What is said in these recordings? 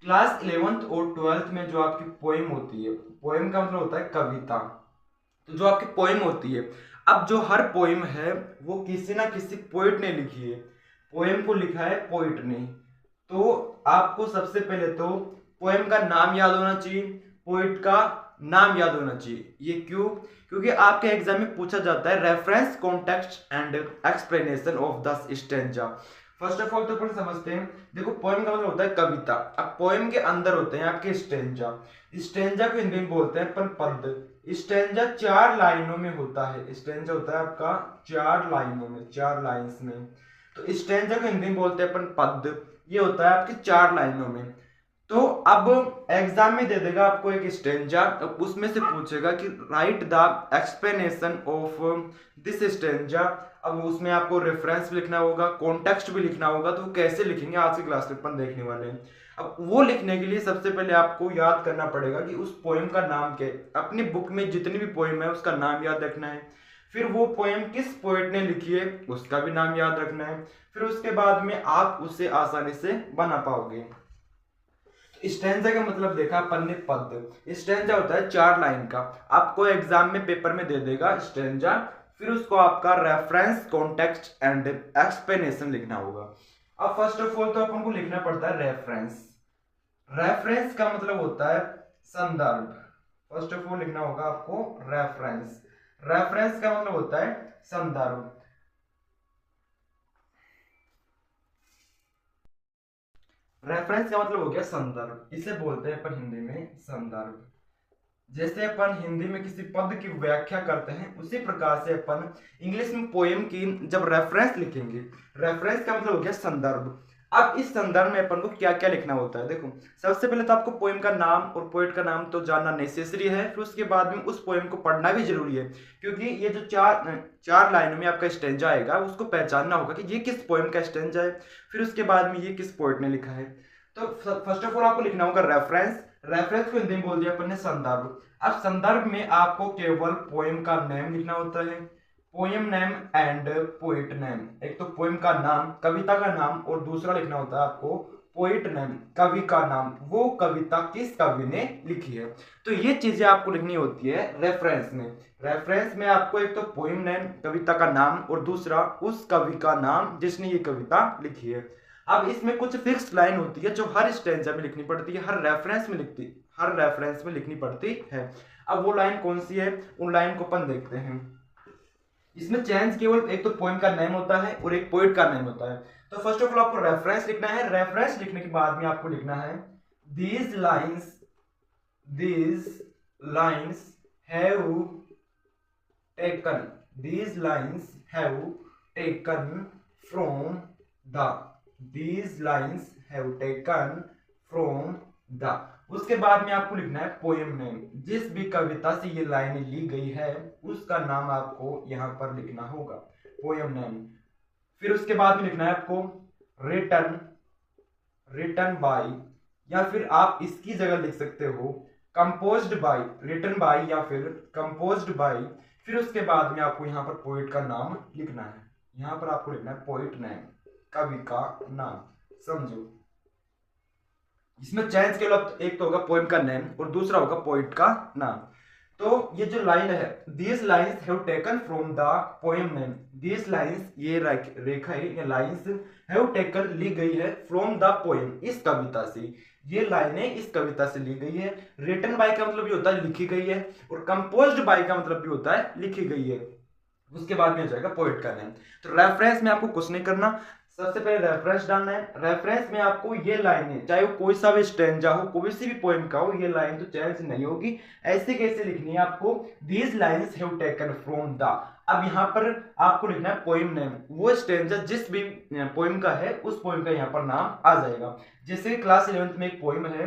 Class 11th और 12th में जो आपकी पोएम होती है, पोएम का मतलब होता है कविता। तो जो आपकी पोएम होती है, अब जो हर पोएम है वो किसी ना किसी पोइट ने लिखी है। पोएम को लिखा है पोइट ने। तो आपको सबसे पहले तो पोएम का नाम याद होना चाहिए, पोइट का नाम याद होना चाहिए। ये क्यों? क्योंकि आपके एग्जाम में पूछा जाता है reference context and explanation of the stanza. First of all तो अपन समझते हैं। देखो, पोएम का मतलब होता है कविता। अब पोएम के अंदर होते हैं आपके स्टेंजा। स्टेंजा को हिंदी में बोलते हैं अपन पद। स्टेंजा 4 लाइनों में होता है। स्टेंजा होता है आपका 4 लाइनों में, 4 लाइंस में। तो स्टेंजा को हिंदी में बोलते हैं अपन पद। ये होता है आपकी 4 लाइनों में। तो अब एग्जाम में दे देगा आपको एक स्टेंजा, उसमें से पूछेगा कि right the explanation of this stanza. अब उसमें आपको रेफरेंस भी लिखना होगा, कॉन्टेक्स्ट भी लिखना होगा। तो कैसे लिखेंगे आज की क्लास में अपन देखने वाले हैं। अब वो लिखने के लिए सबसे पहले आपको याद करना पड़ेगा कि उस पोएम का नाम क्या है। अपनी बुक में जितनी भी पोएम है उसका नाम याद रखना है। फिर वो पोएम किस पोएट ने लिखी है उसका भी नाम याद रखना है। फिर उसके बाद में आप उसे आसानी से बना पाओगे। स्टैंजा का मतलब देखा अपन ने पद। स्टैंजा होता है 4 लाइन का। आपको एग्जाम में पेपर में दे देगा स्टैंजा, फिर उसको आपका रेफरेंस कॉन्टेक्स्ट एंड एक्सप्लेनेशन लिखना होगा। अब फर्स्ट ऑफ ऑल तो अपन को लिखना पड़ता है रेफरेंस। रेफरेंस का मतलब होता है संदर्भ। फर्स्ट ऑफ ऑल लिखना होगा आपको रेफरेंस। रेफरेंस का मतलब होता है संदर्भ। रेफरेंस का मतलब हो गया संदर्भ। इसे बोलते हैं अपन हिंदी में संदर्भ। जैसे अपन हिंदी में किसी पद की व्याख्या करते हैं, उसी प्रकार से अपन इंग्लिश में पोएम की जब रेफरेंस लिखेंगे, रेफरेंस का मतलब हो गया संदर्भ। अब इस संदर्भ में अपन को क्या क्या लिखना होता है। देखो, सबसे पहले तो आपको पोएम का नाम और पोएट का नाम तो जानना नेसेसरी है। फिर उसके बाद में उस पोएम को पढ़ना भी जरूरी है, क्योंकि ये जो चार लाइनों में आपका स्टेंजा आएगा, उसको पहचानना होगा कि ये किस पोएम का स्टेंजा है। फिर उसके बाद में ये किस पोएट ने लिखा है। तो फर्स्ट ऑफ ऑल आपको लिखना होगा रेफरेंस। रेफरेंस को हिंदी में बोल दिया अपन ने संदर्भ। अब संदर्भ में आपको केवल पोएम का नेम लिखना होता है, poem name and poet name. एक तो पोएम का नाम, कविता का नाम, और दूसरा लिखना होता है आपको पोएट नेम, कवि का नाम, वो कविता किस कवि ने लिखी है। तो ये चीजें आपको लिखनी होती है रेफरेंस में। रेफरेंस में आपको एक तो पोएम नेम, कविता का नाम, और दूसरा उस कवि का नाम जिसने ये कविता लिखी है। अब इसमें कुछ फिक्स लाइन होती है जो हर स्टेंजा में लिखनी पड़ती है, हर रेफरेंस में लिखनी पड़ती है। अब वो लाइन कौन सी है, उन लाइन को अपन देखते हैं। इसमें चेंज केवल एक तो पोएम का नेम होता है और एक पोएट का नेम होता है। तो फर्स्ट ऑफ ऑल आपको रेफरेंस लिखना है। रेफरेंस लिखने के बाद में आपको लिखना है these lines have taken, these lines have taken from the, these lines have taken from the। उसके बाद में आपको लिखना है पोएम नेम। जिस भी कविता से ये लाइनें ली गई है उसका नाम आपको यहां पर लिखना होगा, पोएम नेम। फिर उसके बाद में लिखना है आपको रिटन बाय, या फिर आप इसकी जगह लिख सकते हो कंपोज्ड बाय, रिटन बाय या फिर कंपोज्ड बाय। फिर उसके बाद में आपको यहाँ पर पोएट का नाम लिखना है। यहाँ पर आपको लिखना है पोएट नेम, कवि का नाम। समझो, इसमें चेंज के लिए एक तो होगा पोएम का नेम और दूसरा होगा पोएट का नाम। तो ये जो लाइन है, these lines have taken from the poem name. These lines, ये रेखा है, ये लाइन्स हैव टेकन ली गई है फ्रॉम द पोएम, इस कविता से। ये लाइनें इस कविता से ली गई है। रिटन बाय का मतलब ये होता है लिखी गई है, और कंपोज्ड बाय का मतलब भी होता है लिखी गई है। उसके बाद में आ जाएगा पोएट का नेम। तो रेफरेंस में आपको कुछ नहीं करना, सबसे पहले रेफरेंस डालना है। रेफरेंस में आपको ये लाइनें, चाहे वो कोई सा भी स्टेंजा हो, कोई सी भी पोएम का हो, ये लाइन तो चेंज नहीं होगी। ऐसे कैसे लिखनी है आपको, these lines have taken from the. अब यहाँ पर आपको लिखना है पोएम नेम। वो स्टेंजा जिस भी पोएम का है उस पोएम का यहाँ पर नाम आ जाएगा। जैसे क्लास 11th में एक पोएम है,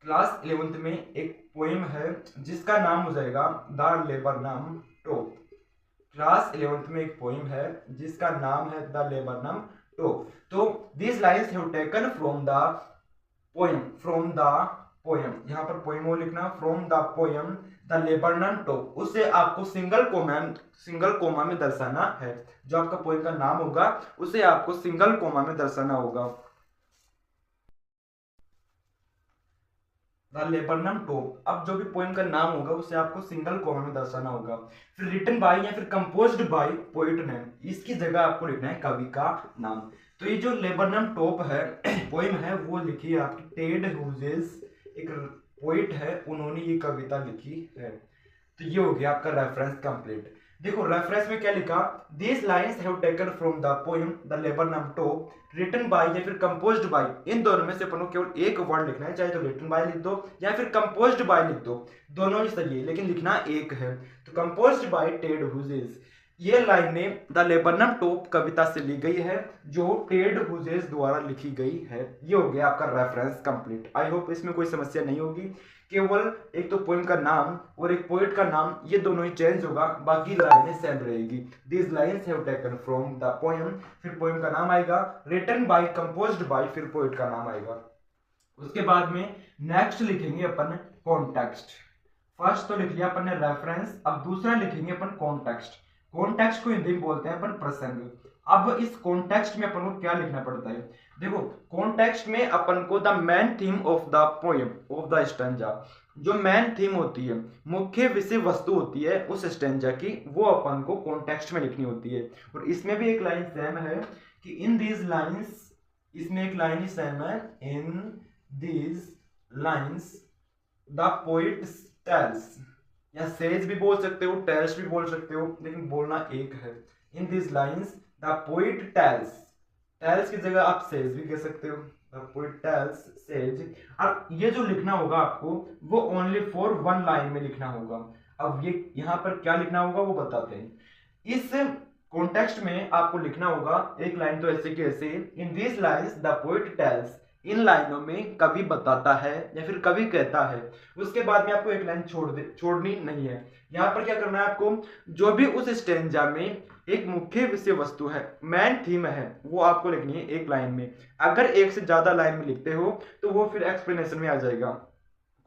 क्लास 11th में एक पोएम है जिसका नाम हो जाएगा द लेबर नाम टो। क्लास 11th में एक पोएम है जिसका नाम है द लेबर नाम टो। तो these lines have taken from the poem, यहाँ पर पोएम वो लिखना, from the poem The Laburnum Top. उसे आपको सिंगल कोमा में दर्शाना है। जो आपका पोएम का नाम होगा उसे आपको सिंगल कोमा में दर्शाना होगा। The laburnum top. अब जो भी पोएम का नाम होगा उसे आपको सिंगल कॉमा में दर्शाना होगा। फिर रिटन बाय या फिर कंपोज्ड बाय पोइट नेम, इसकी जगह आपको लिखना है कवि का नाम। तो ये जो लेबरनम टॉप है पोएम है वो लिखी है आपकी टेड ह्यूजेस, एक पोइट है, उन्होंने ये कविता लिखी है। तो ये हो गया आपका रेफरेंस कंप्लीट। देखो रेफरेंस में क्या लिखा, these lines have taken from the poem the laburnum top written by या फिर कंपोज्ड बाय। इन दोनों में से अपन को केवल एक वर्ड लिखना है, चाहे तो रिटन बाय लिख दो या फिर कंपोज्ड बाय लिख दो, दोनों ही सही है लेकिन लिखना एक है। तो कंपोज्ड बाय टेड ह्यूजेस, ये लाइनें द लेबरनम टॉप कविता से ली गई है जो टेड ह्यूजेस द्वारा लिखी गई है। ये हो गया आपका रेफरेंस कंप्लीट। आई होप इसमें कोई समस्या नहीं होगी, केवल एक तो पोएम का नाम और एक पोएट का नाम, ये दोनों ही चेंज होगा, बाकी लाइनें सेम रहेगी। These lines have taken from the poem, फिर पोएम का नाम आएगा, रिटन बाय, कंपोज्ड बाय, फिर पोएट का नाम आएगा। उसके बाद में नेक्स्ट लिखेंगे अपन कॉन्टेक्स्ट। फर्स्ट तो लिख लिया अपन ने रेफरेंस, अब दूसरा लिखेंगे अपन कॉन्टेक्स्ट। कॉन्टेक्स्ट को हिंदी में बोलते हैं अपन प्रसंग। अब इस कॉन्टेक्स्ट में अपन को क्या लिखना पड़ता है, देखो कॉन्टेक्स्ट में अपन को the main theme of the poem of the stanza, जो मेन थीम होती है, मुख्य विषय वस्तु होती है उस स्टैंजा की, वो अपन को कॉन्टेक्स्ट में लिखनी होती है। और इसमें भी एक लाइन सेम है कि इन दीज लाइन्स, इसमें एक लाइन ही सेम है, in these lines the poet tells, या सेज भी बोल सकते हो, टेल्स भी बोल सकते हो, लेकिन बोलना एक है। In this lines the poet tells, tells की जगह आप सेज भी कह सकते हो, द पोइट टेल्स सेज। अब ये जो लिखना होगा आपको वो ओनली फॉर वन लाइन में लिखना होगा। अब ये यहाँ पर क्या लिखना होगा वो बताते हैं। इस कॉन्टेक्स्ट में आपको लिखना होगा एक लाइन तो ऐसे की ऐसे, in this lines the poet tells, इन लाइनों में कवि बताता है या फिर कवि कहता है। उसके बाद में आपको एक लाइन छोड़नी नहीं है। यहाँ पर क्या करना है आपको, जो भी उस स्टेंजा में एक मुख्य विषय वस्तु है, मेन थीम है, वो आपको लिखनी है एक लाइन में। अगर एक से ज्यादा लाइन में लिखते हो तो वो फिर एक्सप्लेनेशन में आ जाएगा।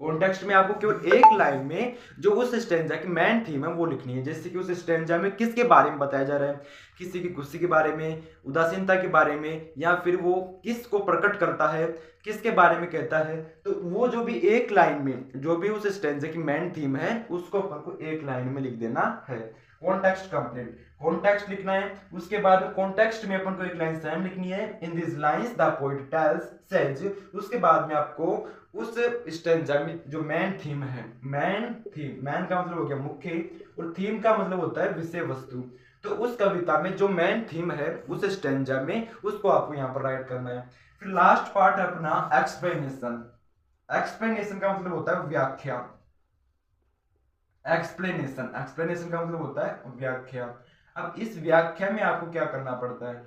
कॉन्टेक्स्ट में आपको केवल एक लाइन में जो उस स्टेंजा की मेन थीम है वो लिखनी है। जैसे कि उस स्टेंजा में किसके बारे में बताया जा रहा है, किसी की खुशी के बारे में, उदासीनता के बारे में, या फिर वो किसको प्रकट करता है, किसके बारे में कहता है। तो वो जो भी एक लाइन में जो भी उस स्टेंजा की मेन थीम है उसको अपन को एक लाइन में लिख देना है। कॉन्टेक्स्ट कंप्लीट, कॉन्टेक्स्ट लिखना है। उसके बाद कॉन्टेक्स्ट में अपन को एक लाइन सेम लिखनी है, in this lines the poet tells says. उसके बाद में आपको उस स्टेंजा में जो मेन थीम है, मेन थीम, मैन का मतलब हो गया मुख्य और थीम का मतलब होता है विषय वस्तु, तो उस कविता में जो मेन थीम है उस स्टेंजा में उसको आपको यहाँ पर राइट करना है। फिर लास्ट पार्ट है अपना एक्सप्लेनेशन। एक्सप्लेनेशन का मतलब होता है व्याख्या। एक्सप्लेनेशन, एक्सप्लेनेशन का मतलब होता है व्याख्या। अब इस व्याख्या में आपको क्या करना पड़ता है,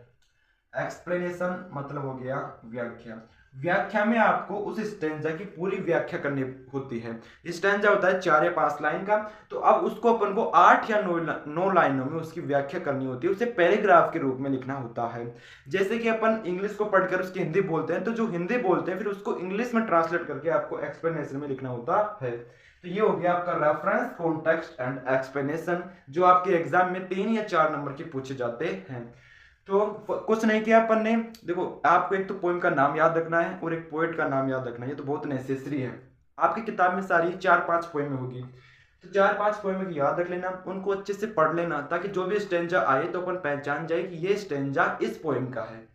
एक्सप्लेनेशन मतलब हो गया व्याख्या। व्याख्या में आपको उस स्टैंजा की पूरी व्याख्या करनी होती है। स्टैंजा होता है 4 या 5 लाइन का, तो अब उसको अपन को 8 या 9 लाइनों में उसकी व्याख्या करनी होती है, उसे पैराग्राफ के रूप में लिखना होता है। जैसे कि अपन इंग्लिश को पढ़कर उसकी हिंदी बोलते हैं, तो जो हिंदी बोलते हैं फिर उसको इंग्लिश में ट्रांसलेट करके आपको एक्सप्लेनेशन में लिखना होता है। तो ये हो गया आपका रेफरेंस, कॉन्टेक्स्ट एंड एक्सप्लेनेशन, जो आपके एग्जाम में 3 या 4 नंबर के पूछे जाते हैं। तो कुछ नहीं किया अपन ने, देखो आपको एक तो पोएम का नाम याद रखना है और एक पोएट का नाम याद रखना है, ये तो बहुत नेसेसरी है। आपकी किताब में सारी 4-5 पोएमें होगी, तो 4-5 पोएमें याद रख लेना, उनको अच्छे से पढ़ लेना, ताकि जो भी स्टेंजा आए तो अपन पहचान जाए कि ये स्टेंजा इस पोएम का है।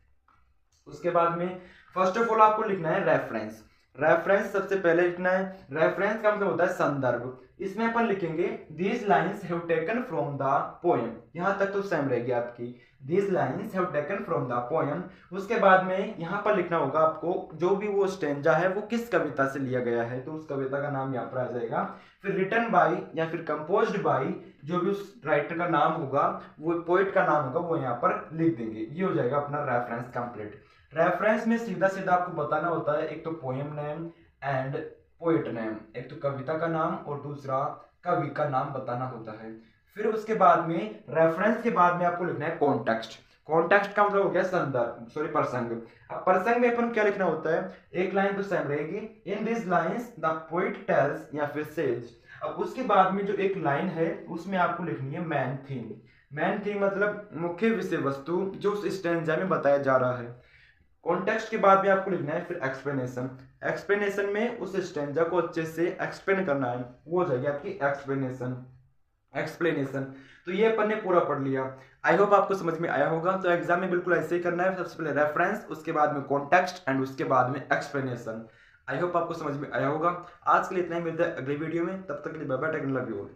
उसके बाद में फर्स्ट ऑफ ऑल आपको लिखना है रेफरेंस। रेफरेंस सबसे पहले लिखना है, रेफरेंस का मतलब होता है संदर्भ। इसमें अपन लिखेंगे these lines have taken from the poem, यहां तक तो सेम रहेगी आपकी, these lines have taken from the poem. उसके बाद में यहां पर लिखना होगा आपको जो भी वो स्टेंजा है वो किस कविता से लिया गया है, तो उस कविता का नाम यहाँ पर आ जाएगा। फिर रिटन बाय या फिर कंपोज्ड बाय, जो भी उस राइटर का नाम होगा, वो पोएट का नाम होगा, वो यहाँ पर लिख देंगे। ये हो जाएगा अपना रेफरेंस कंप्लीट। रेफरेंस में सीधा सीधा आपको बताना होता है एक तो poem name and poet name, एक तो कविता का नाम और दूसरा कवि का नाम बताना होता है। फिर उसके बाद में रेफरेंस के बाद में आपको लिखना है कॉन्टेक्स्ट। कॉन्टेक्स्ट का मतलब हो गया संदर्भ, सॉरी प्रसंग। अब प्रसंग में अपन क्या लिखना होता है, एक लाइन तो सेम रहेगी, in this lines the poet tells या फिर सेज। अब उसके बाद में जो एक लाइन है उसमें आपको लिखनी है मैन थीम। मैन थीम मतलब मुख्य विषय वस्तु जो उस स्टैंजा में बताया जा रहा है। कॉन्टेक्स्ट के बाद में आपको लिखना है फिर एक्सप्लेनेशन। एक्सप्लेनेशन में उस स्टेंजा को अच्छे से एक्सप्लेन करना है, वो हो जाएगी आपकी एक्सप्लेनेशन। तो ये अपन ने पूरा पढ़ लिया। आई होप आपको समझ में आया होगा। तो एग्जाम में बिल्कुल ऐसे ही करना है, सबसे पहले रेफरेंस, उसके बाद में कॉन्टेक्स्ट एंड उसके बाद में एक्सप्लेनेशन। आई होप आपको समझ में आया होगा। आज के लिए इतना ही, मिलता है अगले वीडियो में, तब तक के लिए bye bye, take care, love you all.